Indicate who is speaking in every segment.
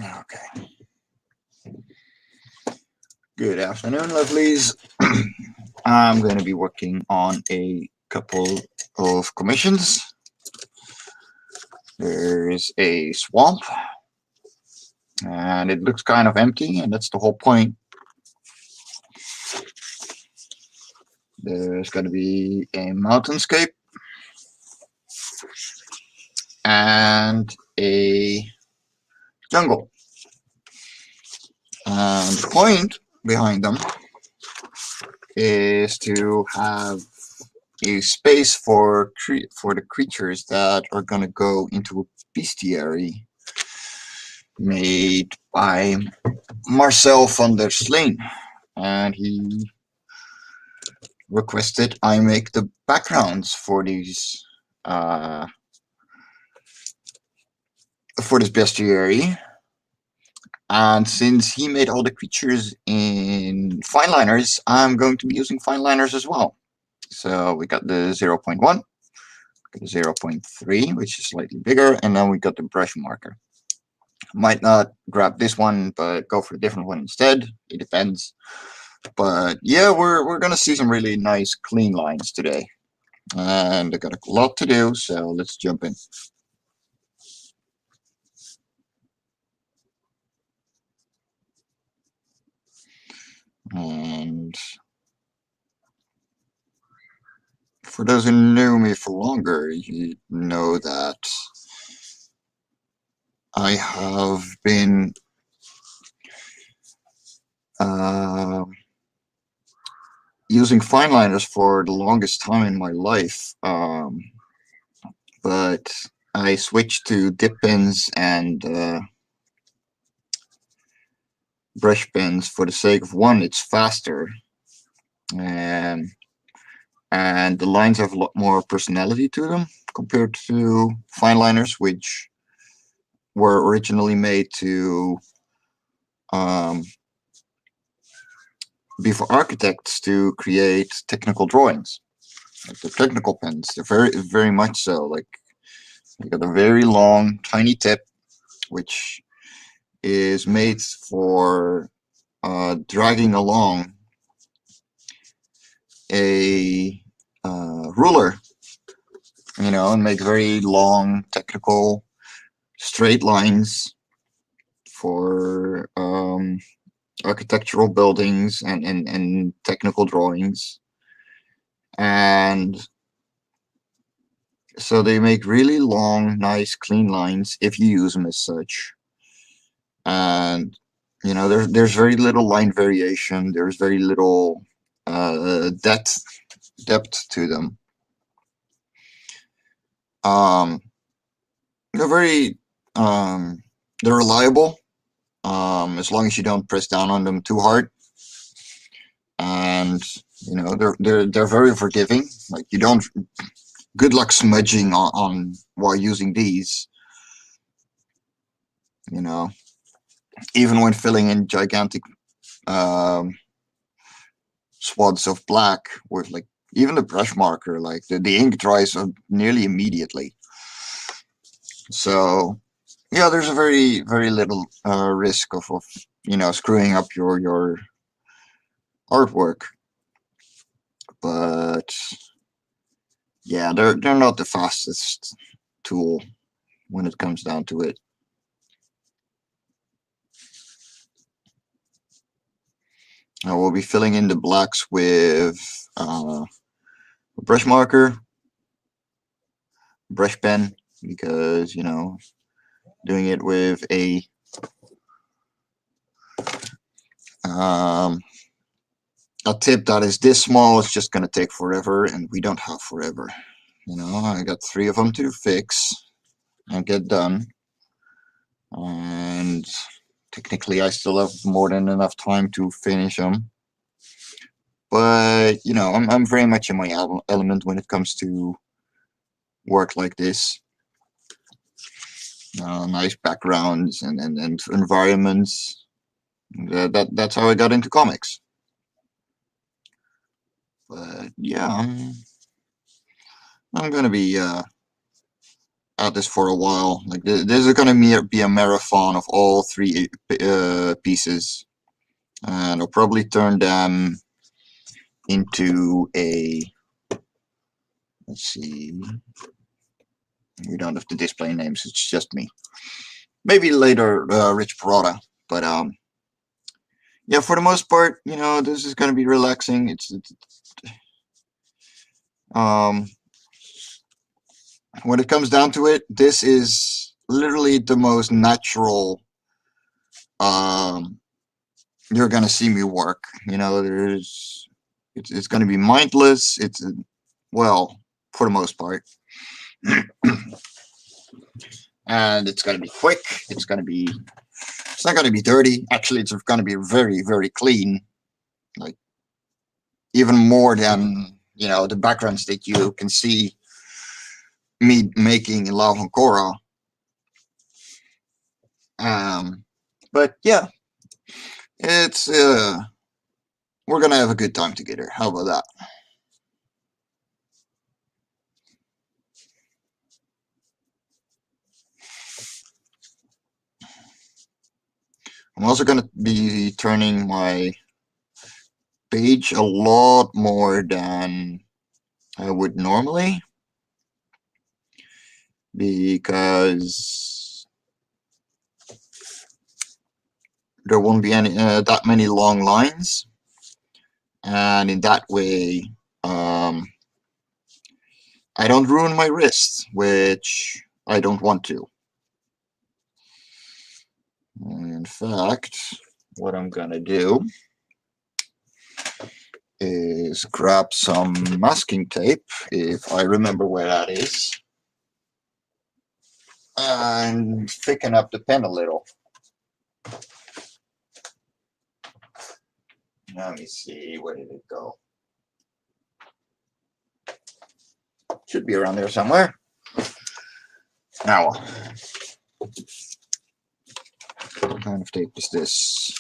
Speaker 1: Okay. Good afternoon, lovelies. I'm going to be working on a couple of commissions. There's a swamp, and it looks kind of empty, and that's the whole point. There's going to be a mountainscape and a jungle. And the point behind them is to have a space for the creatures that are going to go into a bestiary made by Marcel van der Sleen, and he requested I make the backgrounds for these for this bestiary. And since he made all the creatures in fine liners, I'm going to be using fine liners as well. So we got the 0.1, the 0.3, which is slightly bigger, and then we got the brush marker. Might not grab this one, but go for a different one instead. It depends. But yeah, we're gonna see some really nice clean lines today, and I got a lot to do, so let's jump in. And for those who knew me for longer, you know that I have been using fine liners for the longest time in my life, but I switched to dip pens and brush pens for the sake of one, it's faster, and the lines have a lot more personality to them compared to fine liners, which were originally made to be for architects to create technical drawings. Like the technical pens, they're very much so. Like you got a very long, tiny tip, which is made for dragging along a ruler, and make very long, technical, straight lines for architectural buildings and technical drawings. And so they make really long, nice, clean lines if you use them as such. And there's very little line variation. There's very little depth to them. They're very they're reliable, as long as you don't press down on them too hard. And they're very forgiving. Like you don't. Good luck smudging on while using these. Even when filling in gigantic swaths of black with like even the brush marker, like the ink dries nearly immediately. So yeah, there's a very little risk of screwing up your artwork. But yeah, they're not the fastest tool when it comes down to it. I will be filling in the blacks with a brush marker, brush pen, because doing it with a tip that is this small is just gonna take forever, and we don't have forever. I got 3 of them to fix and get done, and technically I still have more than enough time to finish them. But I'm very much in my element when it comes to work like this. Nice backgrounds and environments. That's how I got into comics. But yeah, I'm gonna be at this for a while. Like this is gonna be a marathon of all three pieces, and I'll probably turn them into a. Let's see. We don't have to display names. It's just me. Maybe later, Rich Parada, but yeah. For the most part, this is gonna be relaxing. It's when it comes down to it, this is literally the most natural you're gonna see me work. It's gonna be mindless. It's well, for the most part, and it's gonna be quick. It's not gonna be dirty. Actually, it's gonna be very, very clean. Like even more than the backgrounds that you can see me making in Lava and Korra. But yeah, it's we're gonna have a good time together. How about that? I'm also gonna be turning my page a lot more than I would normally, because there won't be any that many long lines, and in that way I don't ruin my wrist, which I don't want to. In fact, what I'm gonna do is grab some masking tape, if I remember where that is, and thicken up the pen a little. Let me see, where did it go? Should be around there somewhere. Now, what kind of tape is this?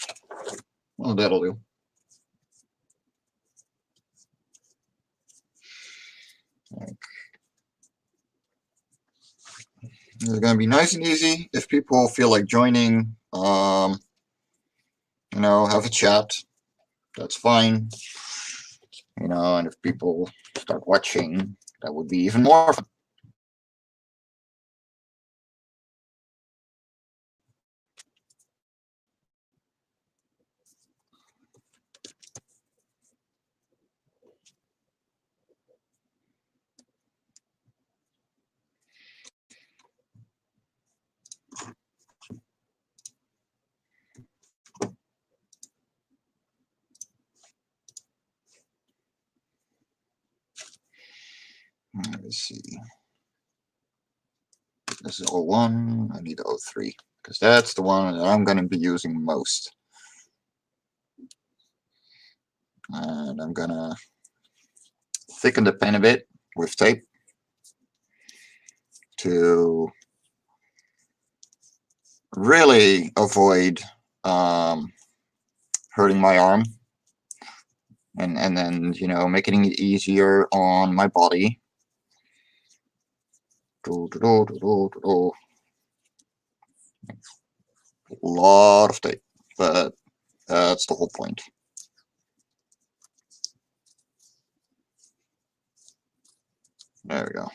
Speaker 1: Well, that'll do. It's gonna be nice and easy. If people feel like joining, have a chat, that's fine. And if people start watching, that would be even more fun. Let's see. This is 01. I need 03, because that's the one that I'm going to be using most. And I'm going to thicken the pen a bit with tape to really avoid hurting my arm, and then making it easier on my body. A lot of tape, but that's the whole point. There we go.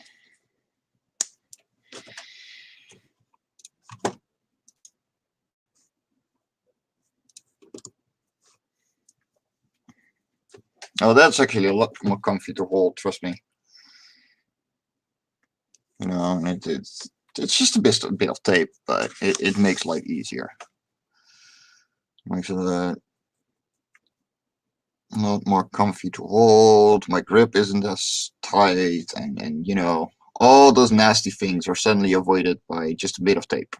Speaker 1: Oh, that's actually a lot more comfy to hold, trust me. It's just a bit of tape, but it makes life easier. Makes it a lot more comfy to hold. My grip isn't as tight, and all those nasty things are suddenly avoided by just a bit of tape.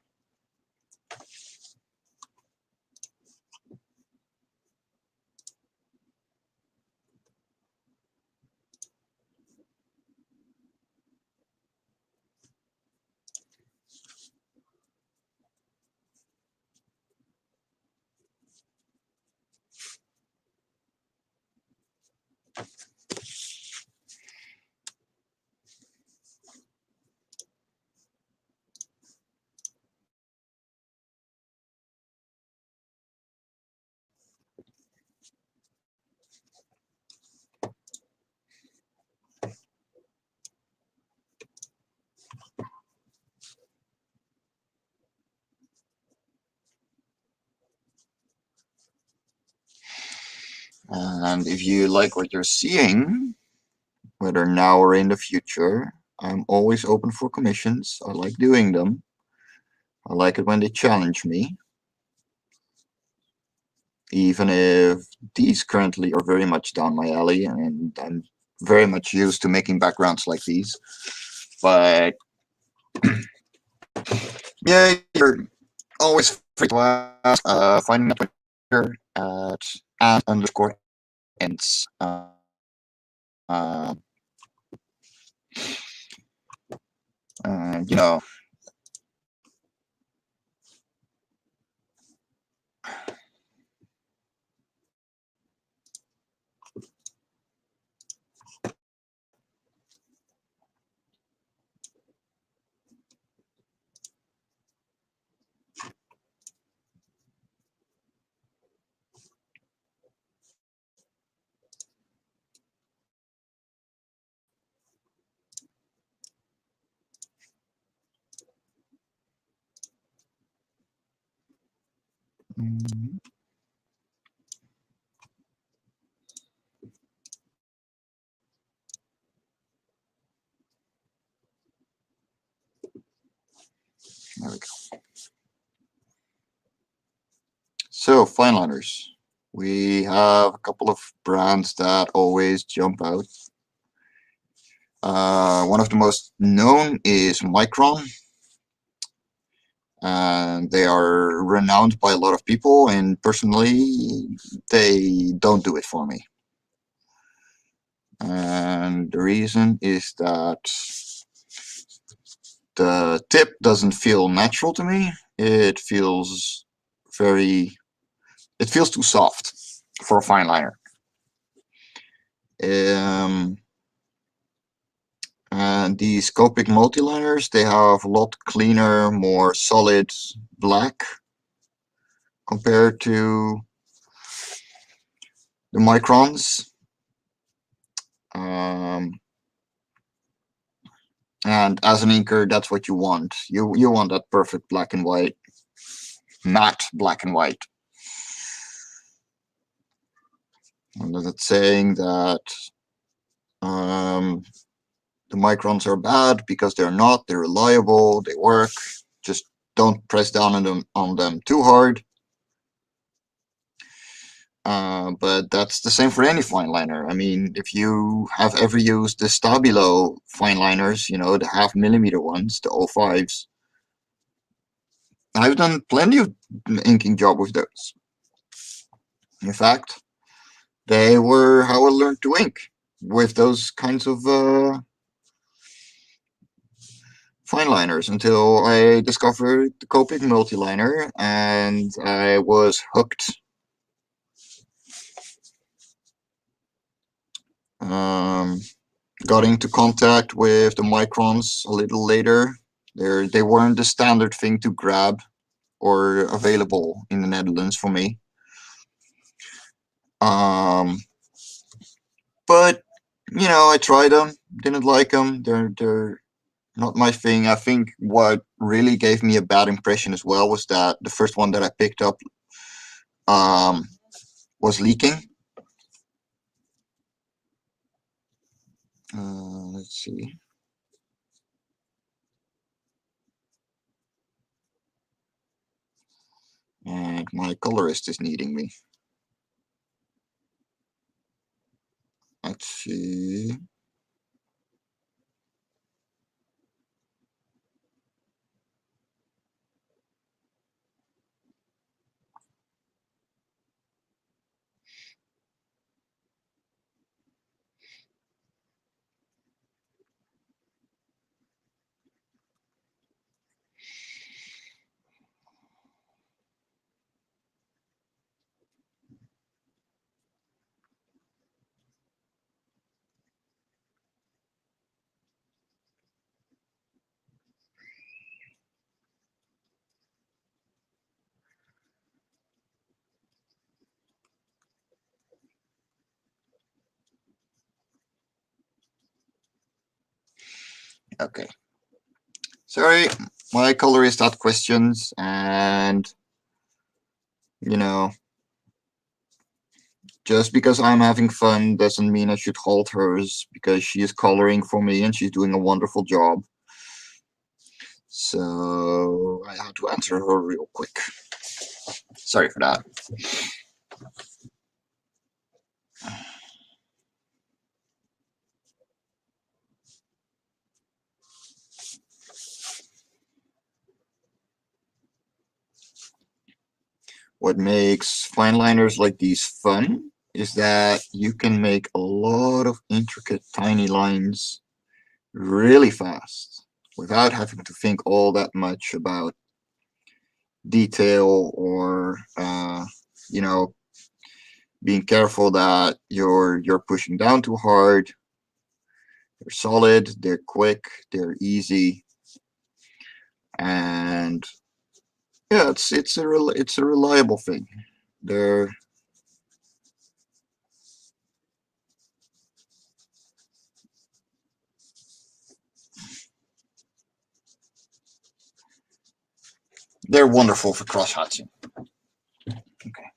Speaker 1: And if you like what you're seeing, whether now or in the future, I'm always open for commissions. I like doing them. I like it when they challenge me, even if these currently are very much down my alley, and I'm very much used to making backgrounds like these. But yeah, you're always free to ask. Find me on Twitter at _ends. Uh, you know, mm, there we go. So, fine liners. We have a couple of brands that always jump out. One of the most known is Micron, and they are renowned by a lot of people, and personally, they don't do it for me. And the reason is that the tip doesn't feel natural to me. It feels too soft for a fine liner. And the Copic multiliners, they have a lot cleaner, more solid black compared to the Microns. Um, and as an inker, that's what you want. You want that perfect black and white, matte black and white. And that's saying that the Microns are bad because they're not. They're reliable. They work. Just don't press down on them too hard. But that's the same for any fine liner. I mean, if you have ever used the Stabilo fine liners, you know, the 0.5 millimeter ones, the 05s, I've done plenty of inking job with those. In fact, they were how I learned to ink with those kinds of fine liners until I discovered the Copic multiliner and I was hooked. Got into contact with the Microns a little later. They weren't the standard thing to grab or available in the Netherlands for me. But you know, I tried them, didn't like them. They're not my thing. I think what really gave me a bad impression as well was that the first one that I picked up was leaking. Let's see. And my colorist is needing me. Let's see. Okay. Sorry, my colorist had questions, and you know, Just because I'm having fun doesn't mean I should halt hers, because she is coloring for me and she's doing a wonderful job. So I had to answer her real quick. Sorry for that. What makes fine liners like these fun is that you can make a lot of intricate tiny lines really fast without having to think all that much about detail or you know, being careful that you're pushing down too hard. They're solid, they're quick, they're easy, and yeah, it's a reliable thing. They're they're wonderful for cross hatching. Okay.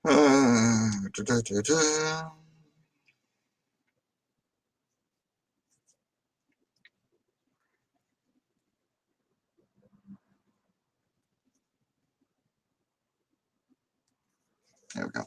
Speaker 1: Da, da, da. There we go.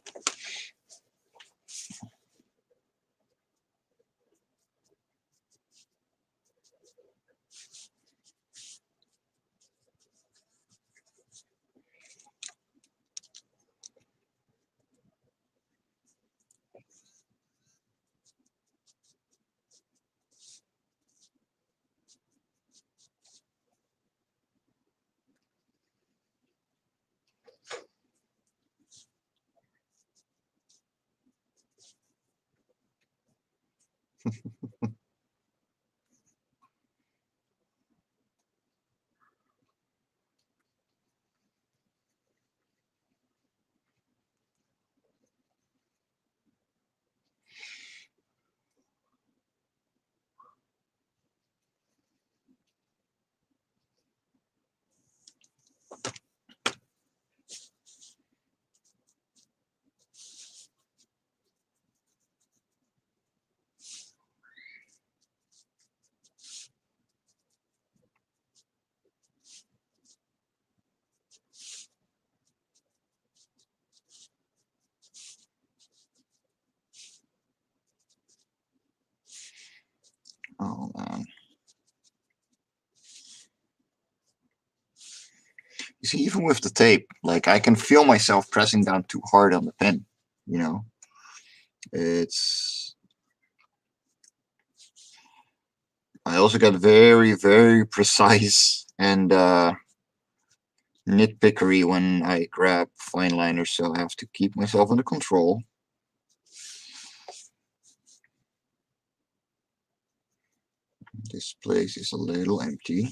Speaker 1: Oh man. You see, even with the tape, like I can feel myself pressing down too hard on the pen. You know, it's. I also got very, very precise and nitpickery when I grab fine liners, so I have to keep myself under control. This place is a little empty.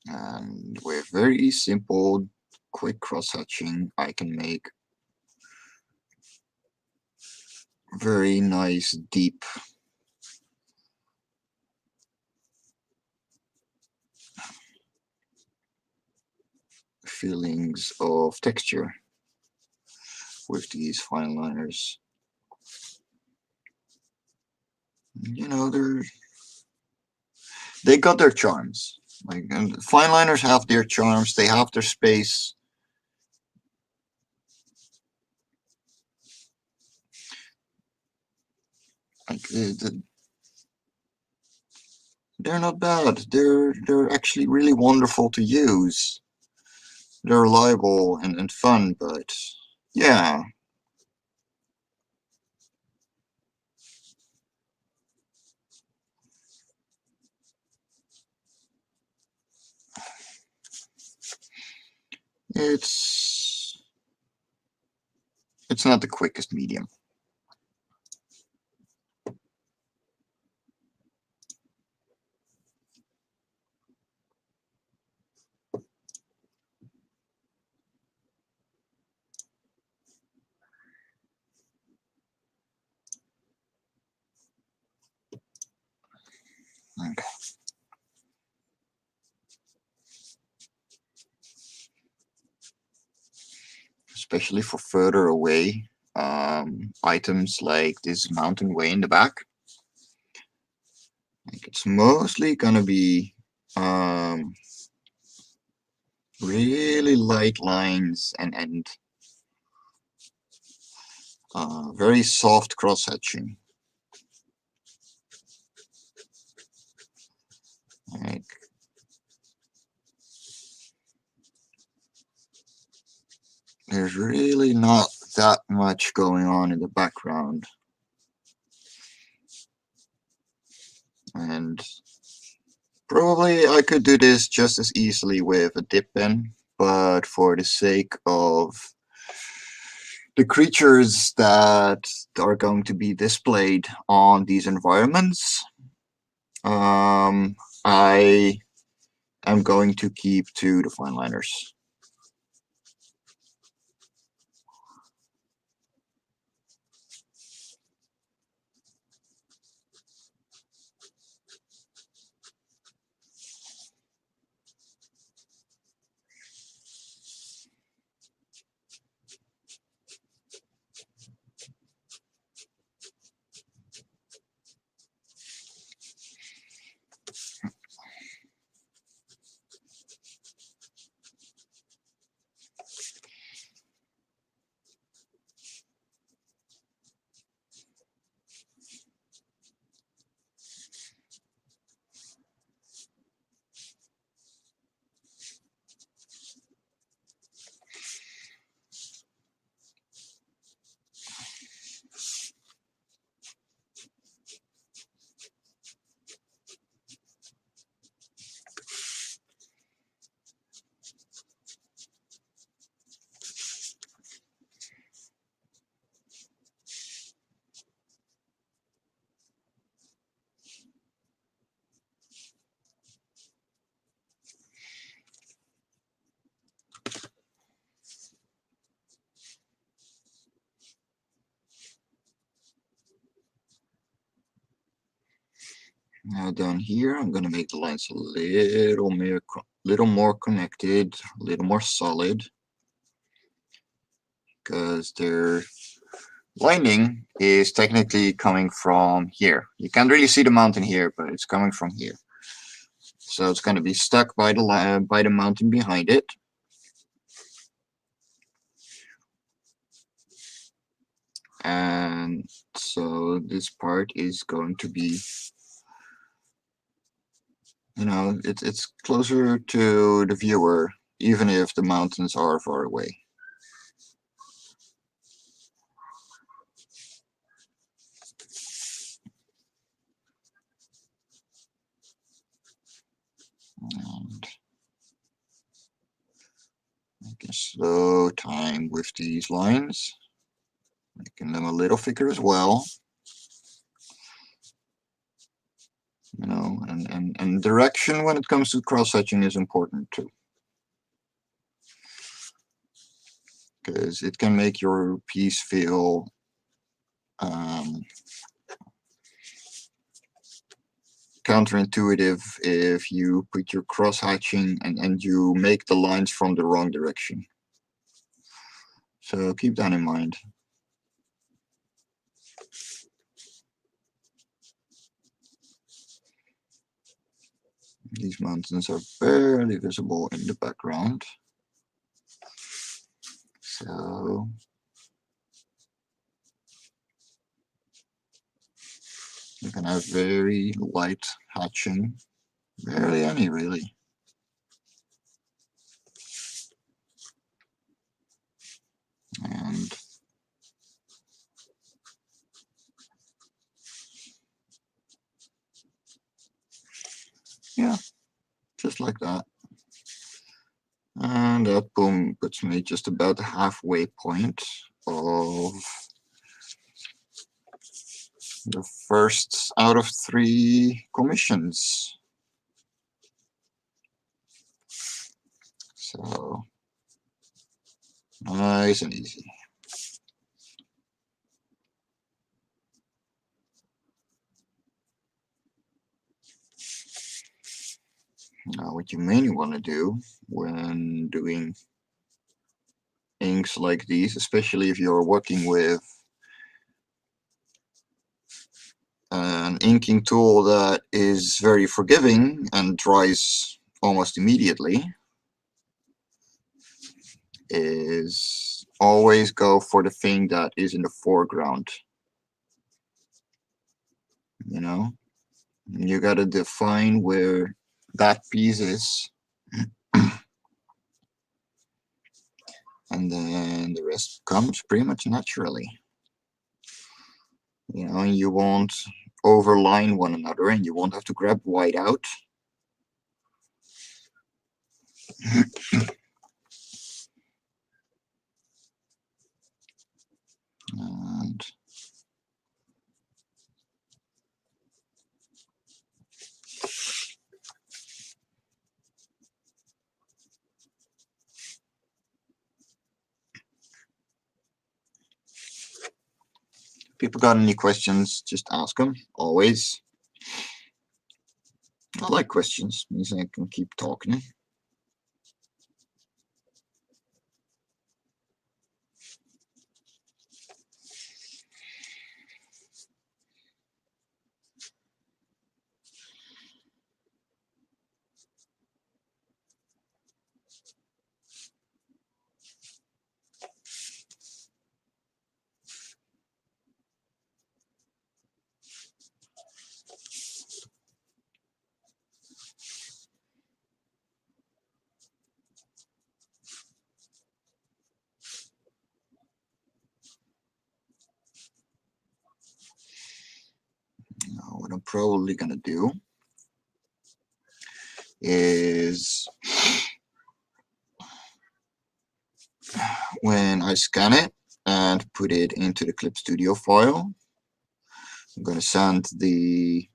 Speaker 1: And with very simple, quick cross-hatching, I can make very nice, deep feelings of texture with these fine liners. You know, they got their charms. Like, and fine liners have their charms, they have their space. Like, they're not bad. They're actually really wonderful to use. They're reliable and fun, but yeah. It's not the quickest medium. Okay. Especially for further away items like this mountain way in the back. Like, it's mostly gonna be really light lines and very soft cross hatching. Like, there's really not that much going on in the background. And probably I could do this just as easily with a dip pen, but for the sake of the creatures that are going to be displayed on these environments, I am going to keep to the fine liners. Now down here, I'm going to make the lines a little more connected, a little more solid, because their lining is technically coming from here. You can't really see the mountain here, but it's coming from here. So it's going to be stuck by the mountain behind it. And so this part is going to be, it's closer to the viewer, even if the mountains are far away. And I can slow time with these lines, making them a little thicker as well. And direction when it comes to cross-hatching is important too, because it can make your piece feel counterintuitive if you put your cross-hatching and you make the lines from the wrong direction. So keep that in mind. These mountains are barely visible in the background. So you can have very light hatching, barely any really. And yeah, just like that. And that boom puts me just about the halfway point of the first out of 3 commissions. So nice and easy. Now what you mainly want to do when doing inks like these, especially if you're working with an inking tool that is very forgiving and dries almost immediately, is always go for the thing that is in the foreground. You know, you got to define where that piece is, and then the rest comes pretty much naturally. You know, and you won't overline one another, and you won't have to grab white out. And people got any questions, just ask them, always. I like questions, means I can keep talking. Now, what I'm probably gonna do is when I scan it and put it into the Clip Studio file, I'm gonna send the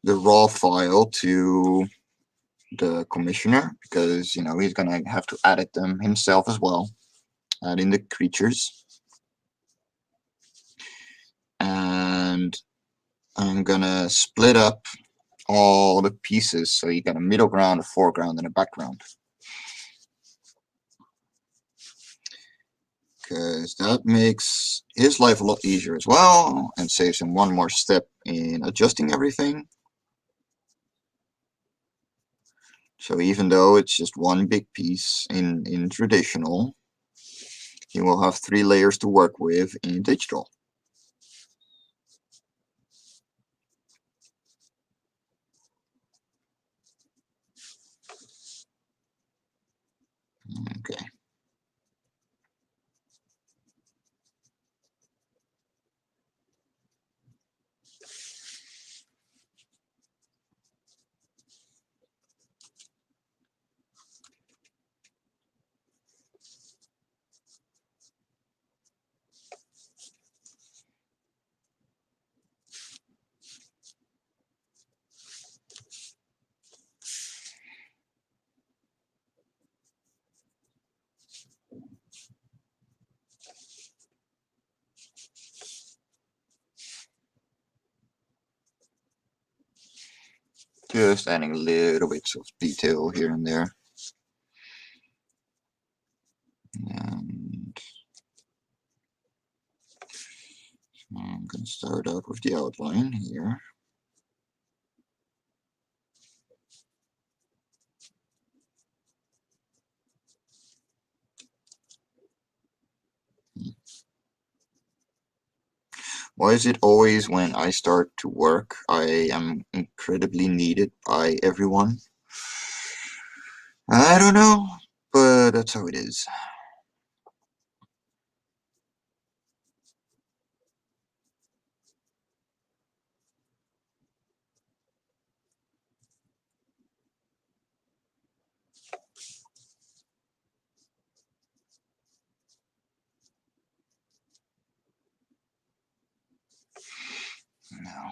Speaker 1: raw file to the commissioner, because you know he's gonna have to edit them himself as well, add in the creatures. And I'm gonna split up all the pieces so you got a middle ground, a foreground, and a background, because that makes his life a lot easier as well and saves him one more step in adjusting everything. So even though it's just one big piece in traditional, you will have 3 layers to work with in digital. Okay. Just adding a little bits of detail here and there. And I'm going to start out with the outline here. Why is it always when I start to work, I am incredibly needed by everyone? I don't know, but that's how it is. No.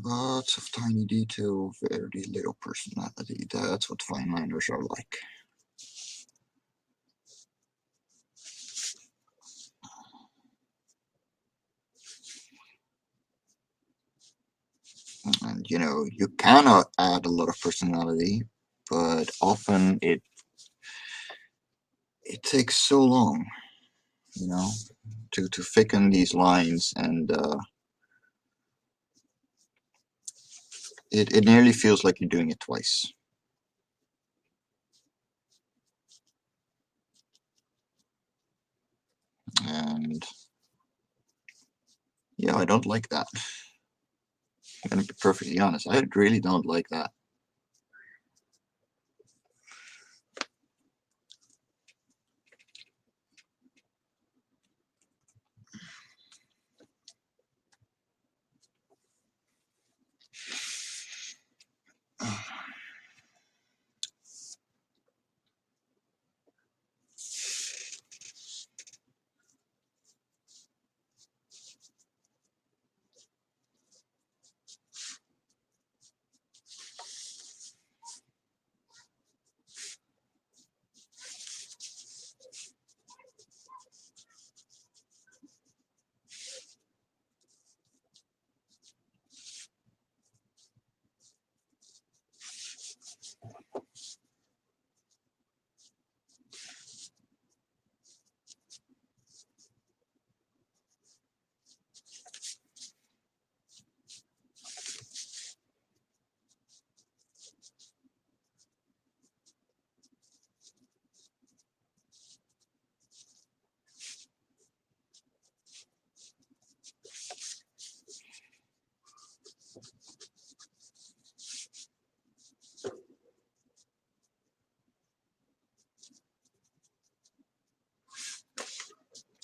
Speaker 1: Lots of tiny detail, very little personality. That's what fine liners are like. And you cannot add a lot of personality, but often it takes so long, you know, to thicken these lines, and it nearly feels like you're doing it twice. And yeah, I don't like that. I'm gonna be perfectly honest. I really don't like that.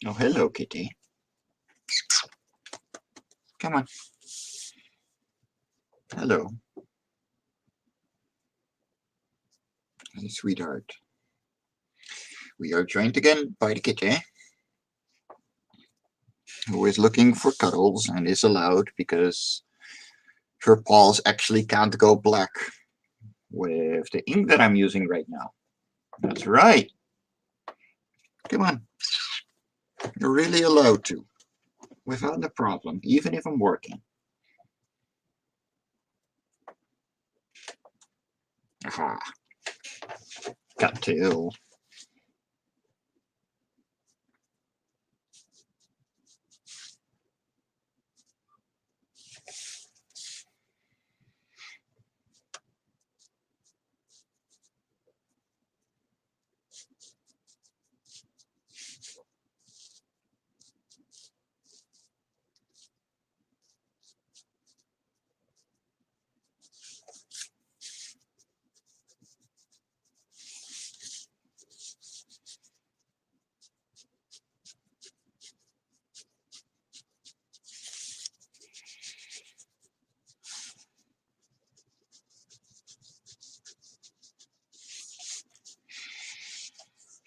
Speaker 1: Oh, hello, kitty. Come on. Hello. Hey, sweetheart. We are joined again by the kitty, who is looking for cuddles and is allowed because her paws actually can't go black with the ink that I'm using right now. That's right. Come on. You're really allowed to, without a problem, even if I'm working. Aha. Got to.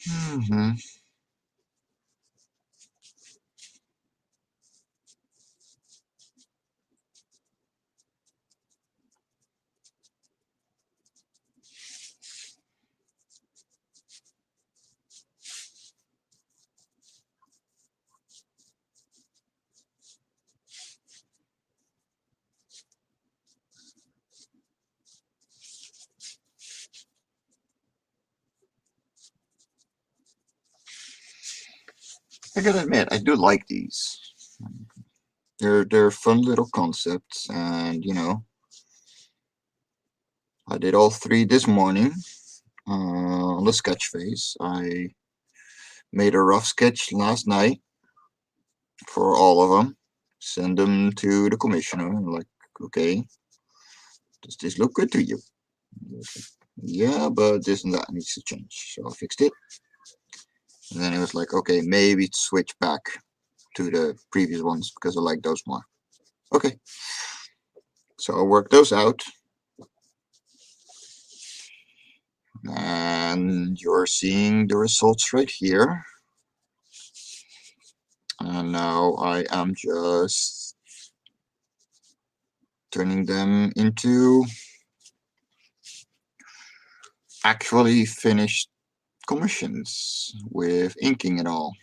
Speaker 1: Mm-hmm. I gotta admit, I do like these. They're fun little concepts, and I did all three this morning on the sketch phase. I made a rough sketch last night for all of them. Send them to the commissioner. And like, okay, does this look good to you? Yeah, but this and that needs to change. So I fixed it. And then it was like, okay, maybe switch back to the previous ones because I like those more. Okay, so I'll work those out. And you're seeing the results right here. And now I am just turning them into actually finished commissions with inking and all.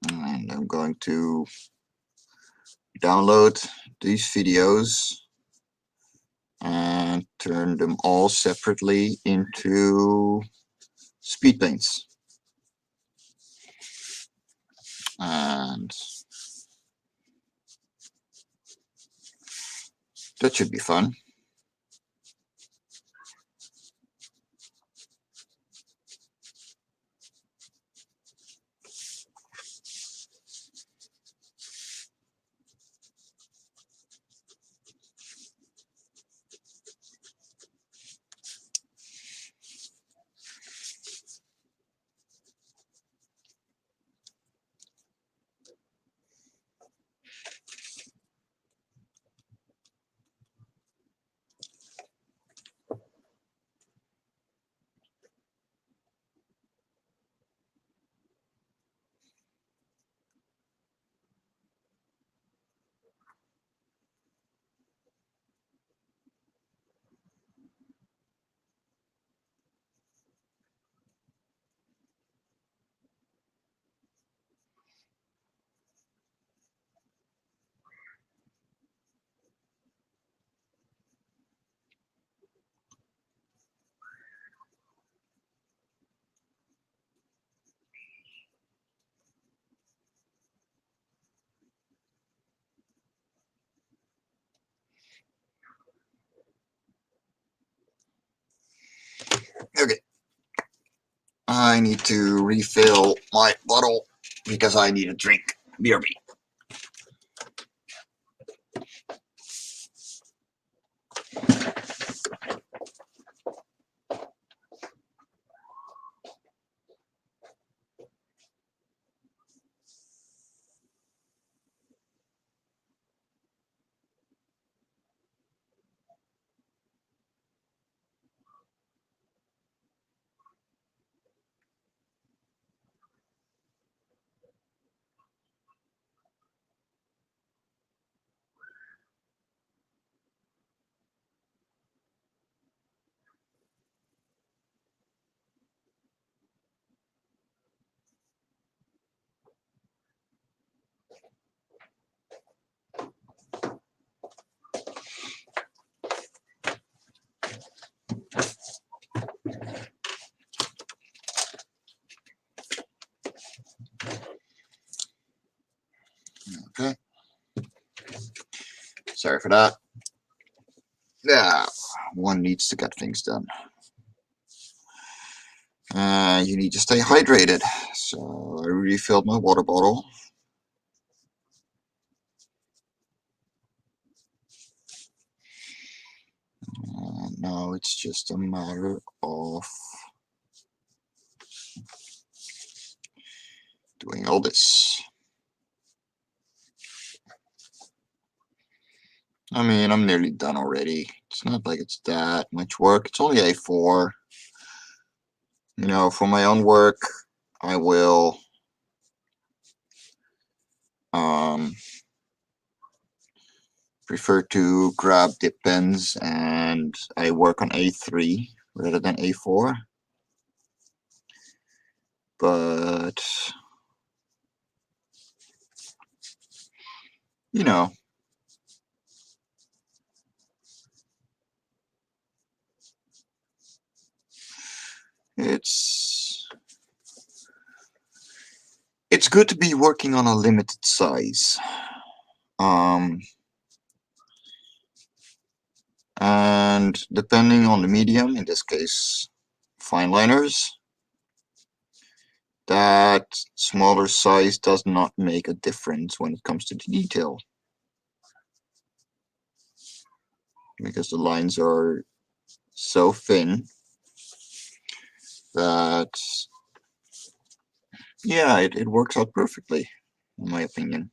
Speaker 1: And I'm going to download these videos and turn them all separately into speed paints. And that should be fun. I need to refill my bottle because I need a drink. BRB. Okay. Sorry for that. Yeah, one needs to get things done. You need to stay hydrated. So I refilled my water bottle. Now it's just a matter of doing all this. I mean, I'm nearly done already. It's not like it's that much work. It's only A4. You know, for my own work, I will prefer to grab dip pens, and I work on A3 rather than A4. But you know, it's good to be working on a limited size. And depending on the medium, in this case fine liners, that smaller size does not make a difference when it comes to the detail, because the lines are so thin that, yeah, it works out perfectly, in my opinion.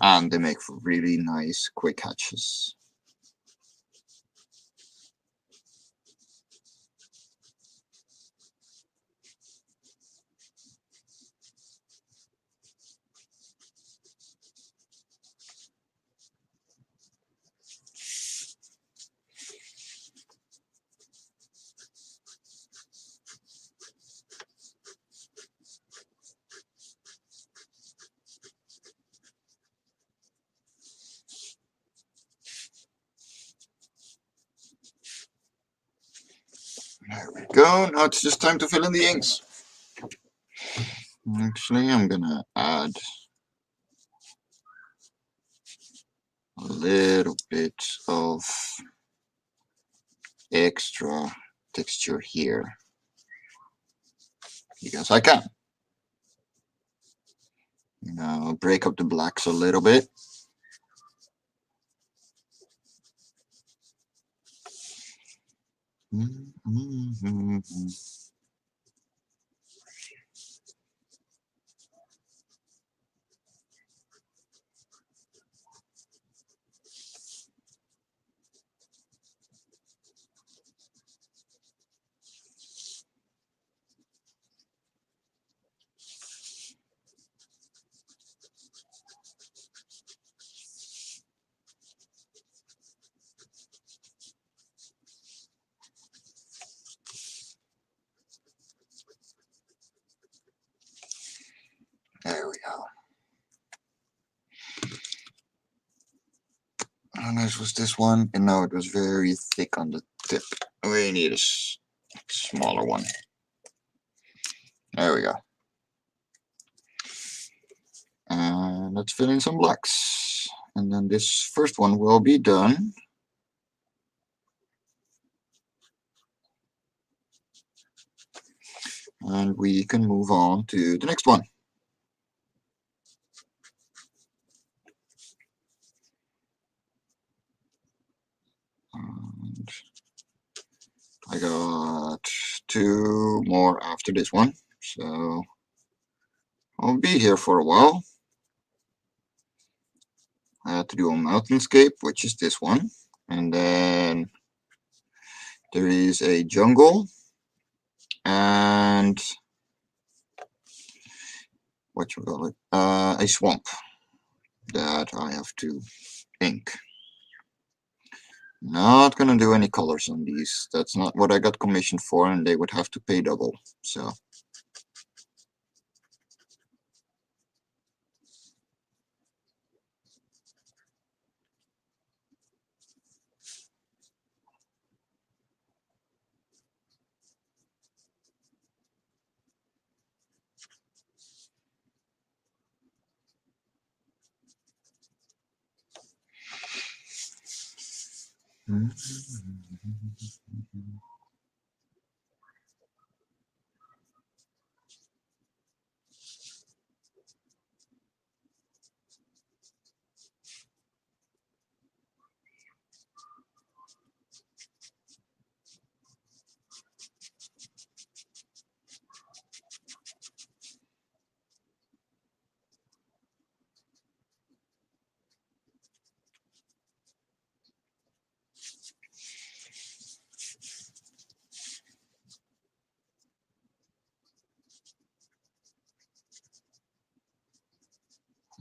Speaker 1: And they make for really nice quick hatches. There we go. Now it's just time to fill in the inks. Actually, I'm gonna add a little bit of extra texture here because I can. You know, break up the blacks a little bit. How nice was this one? And no, it was very thick on the tip. We need a smaller one. There we go. And let's fill in some blacks. And then this first one will be done. And we can move on to the next one. And I got 2 more after this one, so I'll be here for a while. I had to do a mountainscape, which is this one, and then there is a jungle and what you call it, a swamp that I have to ink. Not gonna do any colors on these. That's not what I got commissioned for, and they would have to pay double. So.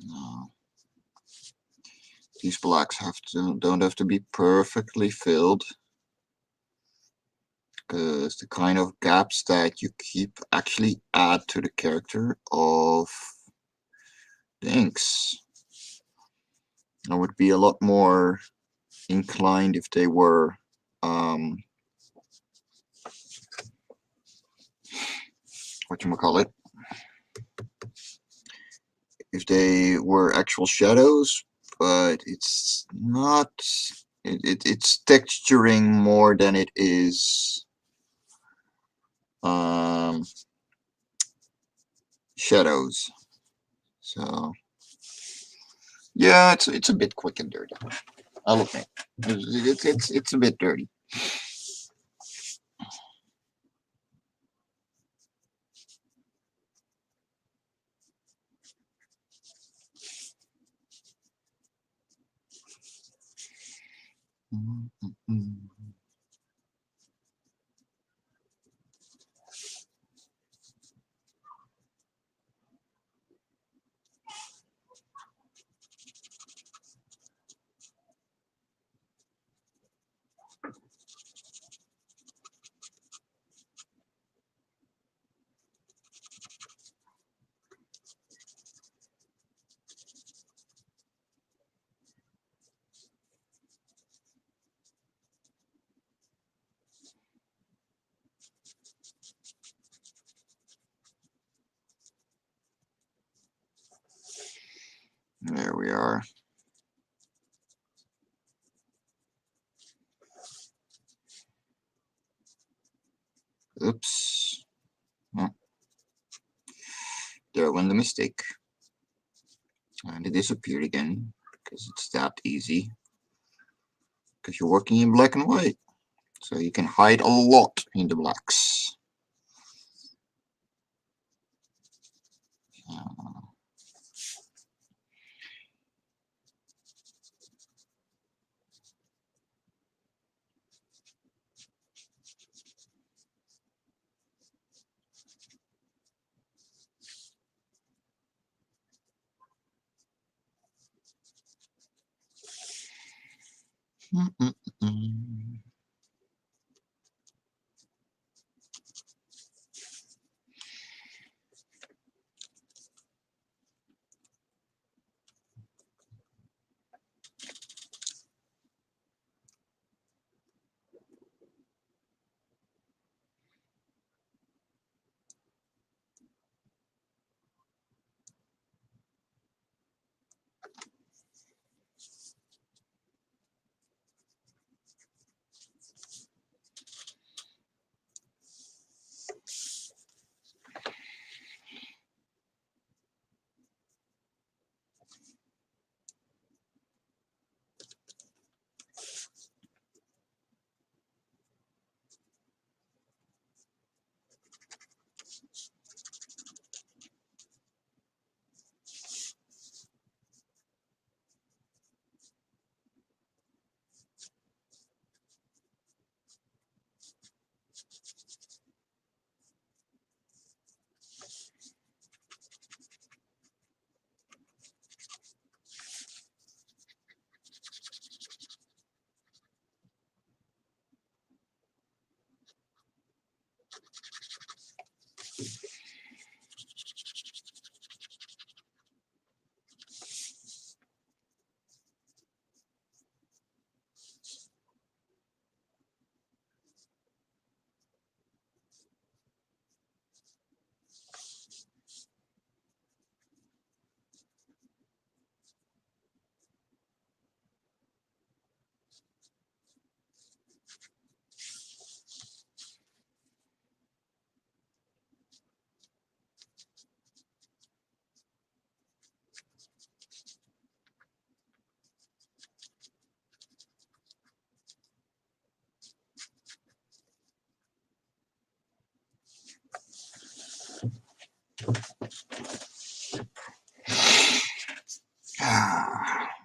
Speaker 1: No. These blacks don't have to be perfectly filled, because the kind of gaps that you keep actually add to the character of the inks. I would be a lot more inclined if they were whatchamacallit, if they were actual shadows, but it's not. It's texturing more than it is shadows. So yeah, it's a bit quick and dirty. I'll admit it's a bit dirty. There we are. Oops. Oh. There went the mistake. And it disappeared again, because it's that easy. Because you're working in black and white. So you can hide a lot in the blacks.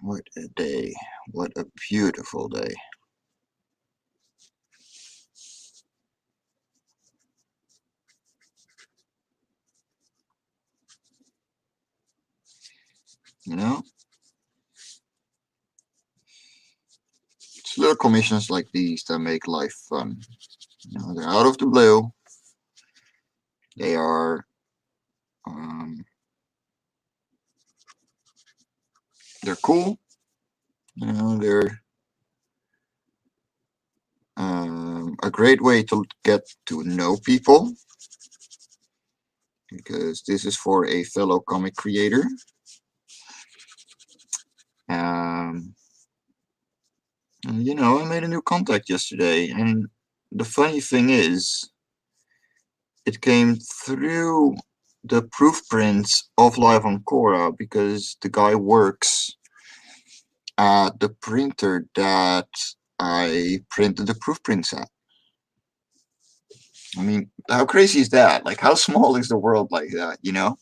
Speaker 1: What a day. What a beautiful day. You know? It's little commissions like these that make life fun. You know, they're out of the blue. They are um, they're cool. You know, they're a great way to get to know people, because this is for a fellow comic creator. Um, you know, I made a new contact yesterday, and the funny thing is, it came through the proof prints of Live on Quora, because the guy works at the printer that I printed the proof prints at. I mean, how crazy is that? Like, how small is the world like that, you know?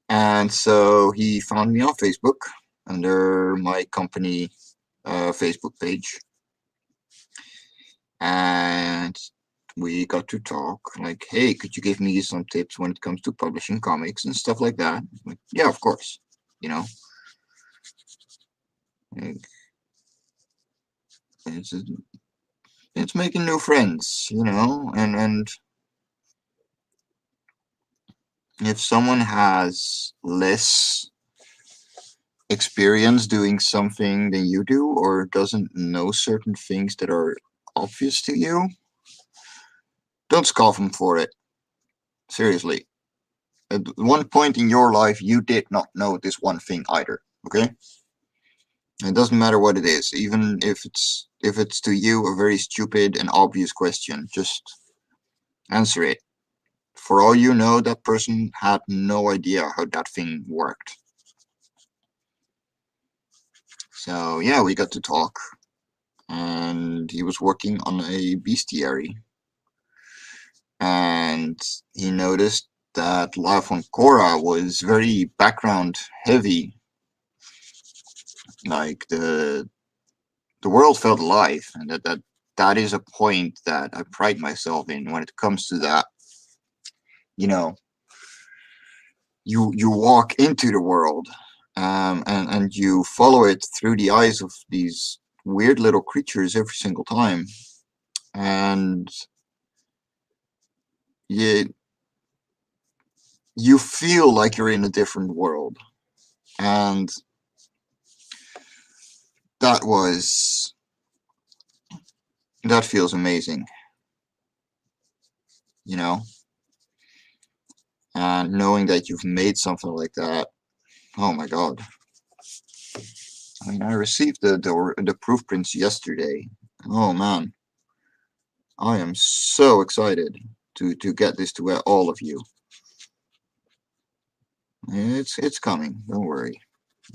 Speaker 1: And so he found me on Facebook under my company Facebook page. And we got to talk, like, hey, could you give me some tips when it comes to publishing comics and stuff like that? Like, yeah, of course, you know. Like, it's it's making new friends, you know, and if someone has less experience doing something than you do, or doesn't know certain things that are obvious to you, don't scoff them for it. Seriously. At one point in your life, you did not know this one thing either, okay? It doesn't matter what it is, even if it's to you a very stupid and obvious question, just answer it. For all you know, that person had no idea how that thing worked. So yeah, we got to talk, and he was working on a bestiary, and he noticed that Life on Korra was very background heavy. Like the world felt alive, and that is a point that I pride myself in when it comes to that. You know, you walk into the world, and you follow it through the eyes of these weird little creatures every single time, and you you feel like you're in a different world, and that was that feels amazing, you know. And knowing that you've made something like that, oh my god. I mean, I received the proof prints yesterday. Oh man, I am so excited to get this to all of you. It's coming. Don't worry,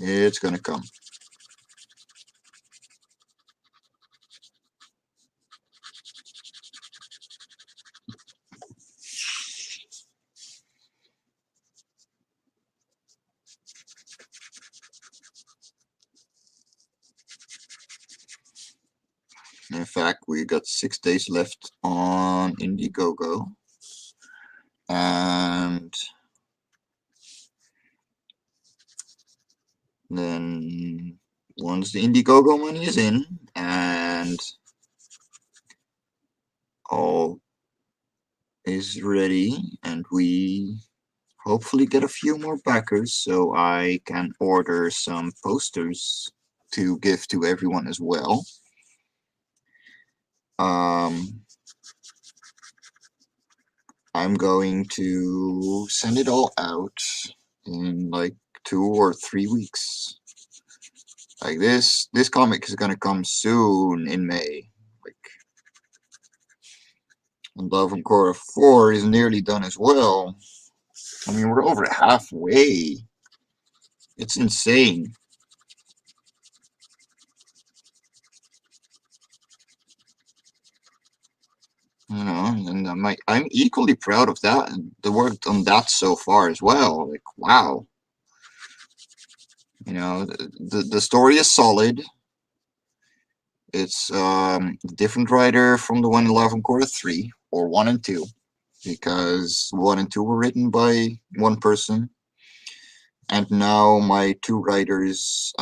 Speaker 1: it's gonna come. In fact, we got 6 days left on Indiegogo, and then once the Indiegogo money is in and all is ready, and we hopefully get a few more backers, so I can order some posters to give to everyone as well. Um, I'm going to send it all out in like 2 or 3 weeks. Like this comic is gonna come soon in May. Like, and Love and Korra 4 is nearly done as well. I mean, we're over halfway. It's insane. You know, and I'm equally proud of that and the work on that so far as well. Like, wow. You know, the story is solid. It's a different writer from the one in Love and Korra 3, or 1 and 2, because 1 and 2 were written by one person, and now my two writers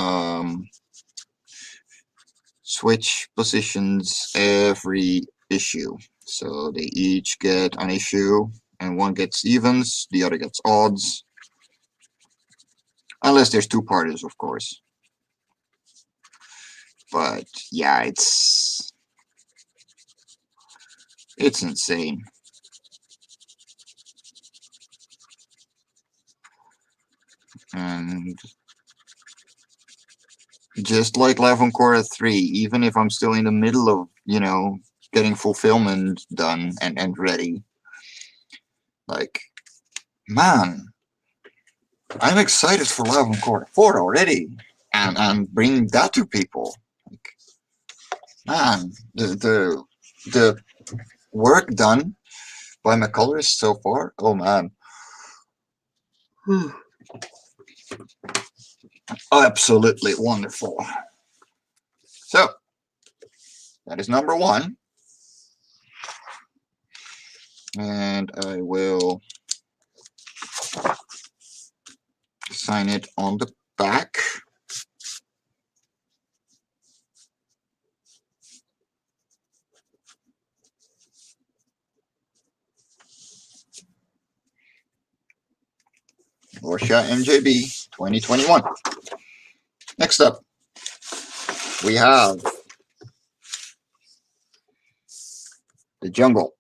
Speaker 1: switch positions every issue. So they each get an issue, and one gets evens, the other gets odds, unless there's two parties, of course. But yeah, it's insane. And just like Love and Korra 3, even if I'm still in the middle of, getting fulfillment done and ready, like, man, I'm excited for Love and Korra 4 already. And bring that to people. Like, man, the work done by my colorist so far, oh man. Absolutely wonderful. So, that is number 1. And I will sign it on the back. Russia MJB 2021. Next up, we have the jungle.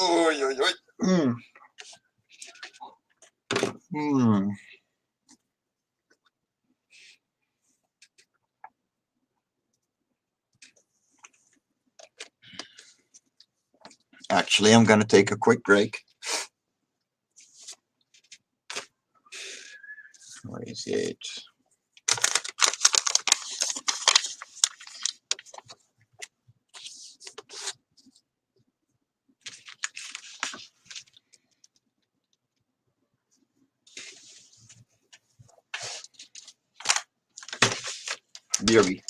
Speaker 1: Oy, oy, oy. Mm. Actually, I'm going to take a quick break. Where is it? BRB.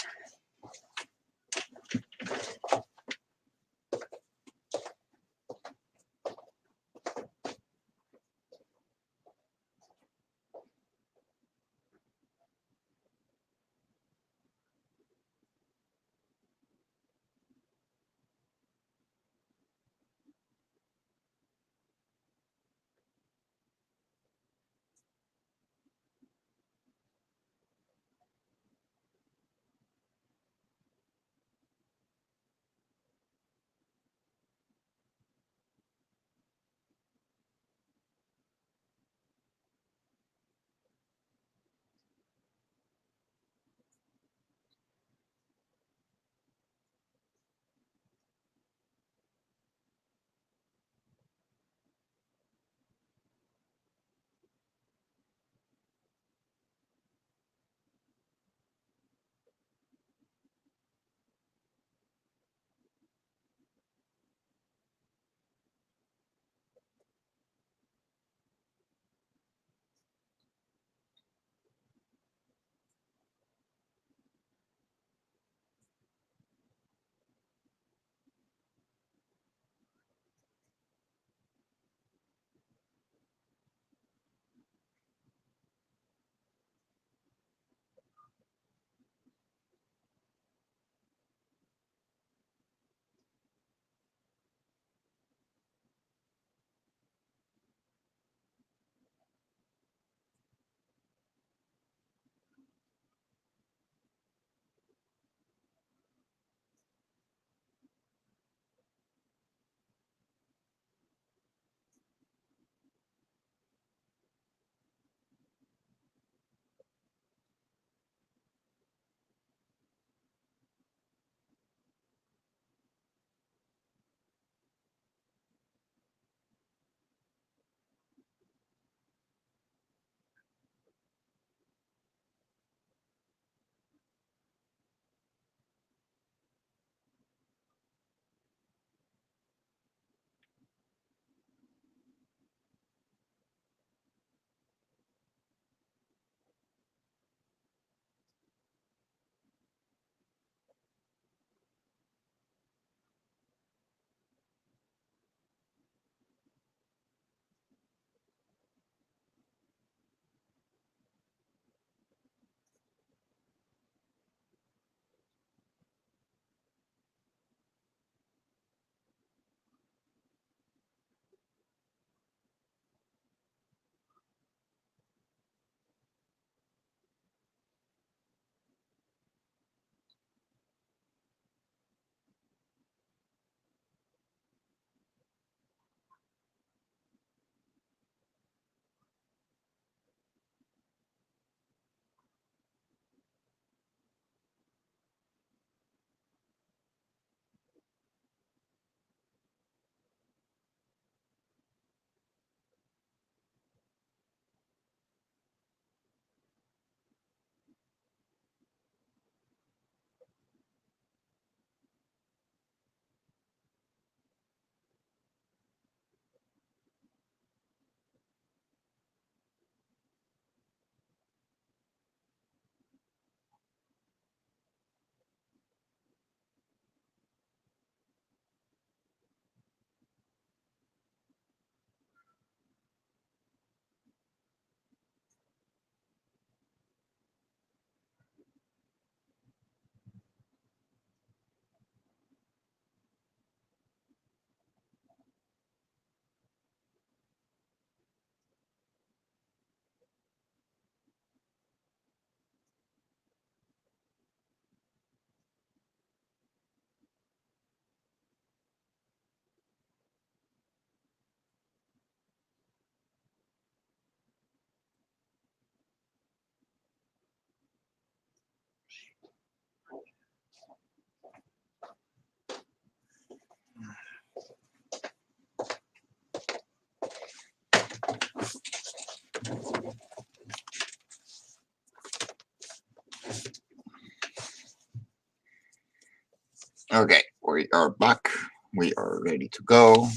Speaker 1: Okay, we are back. We are ready to go.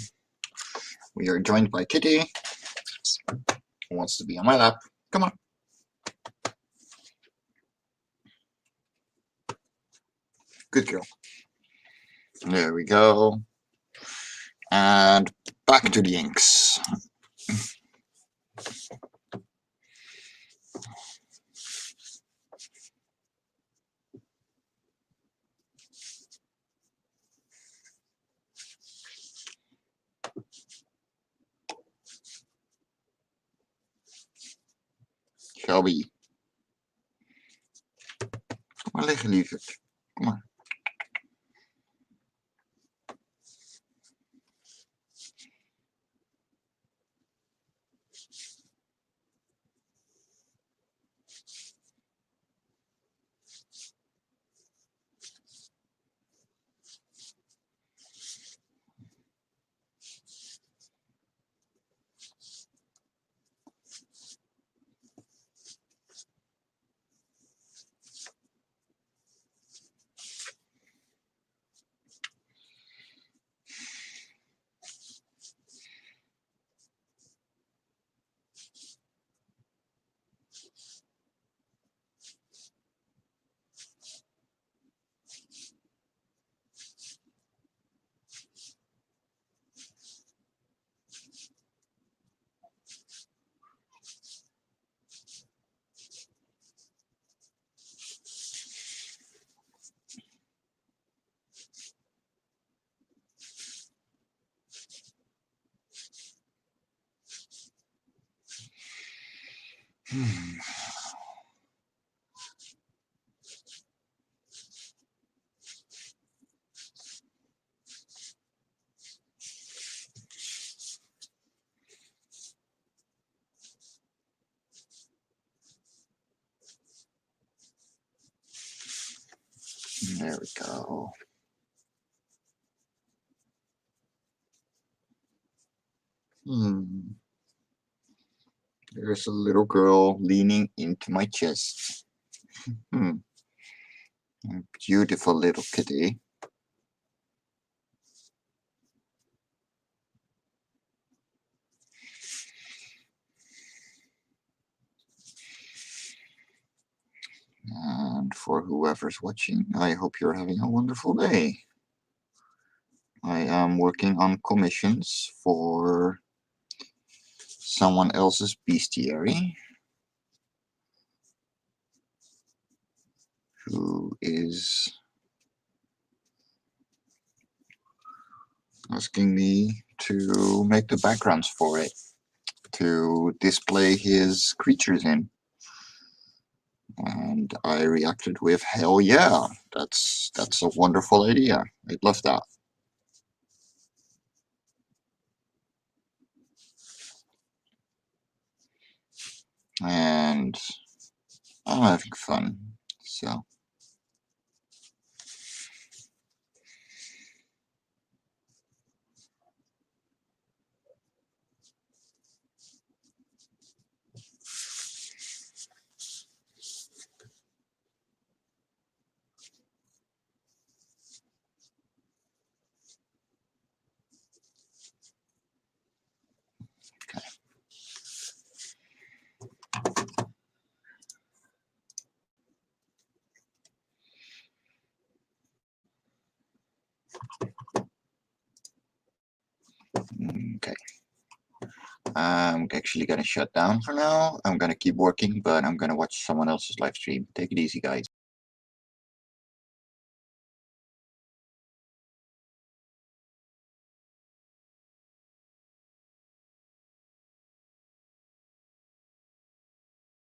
Speaker 1: We are joined by Kitty, who wants to be on my lap. Come on. Good girl. There we go. And back to the inks. Shelby. Kom maar liggen, lieverd. Kom maar. There we go. There's a little girl leaning into my chest. A beautiful little kitty. And for whoever's watching, I hope you're having a wonderful day. I am working on commissions for someone else's bestiary, who is asking me to make the backgrounds for it, to display his creatures in. And I reacted with, hell yeah, that's a wonderful idea. I'd love that. And I'm having fun, so. Okay. I'm actually gonna shut down for now. I'm gonna keep working, but I'm gonna watch someone else's live stream. Take it easy, guys.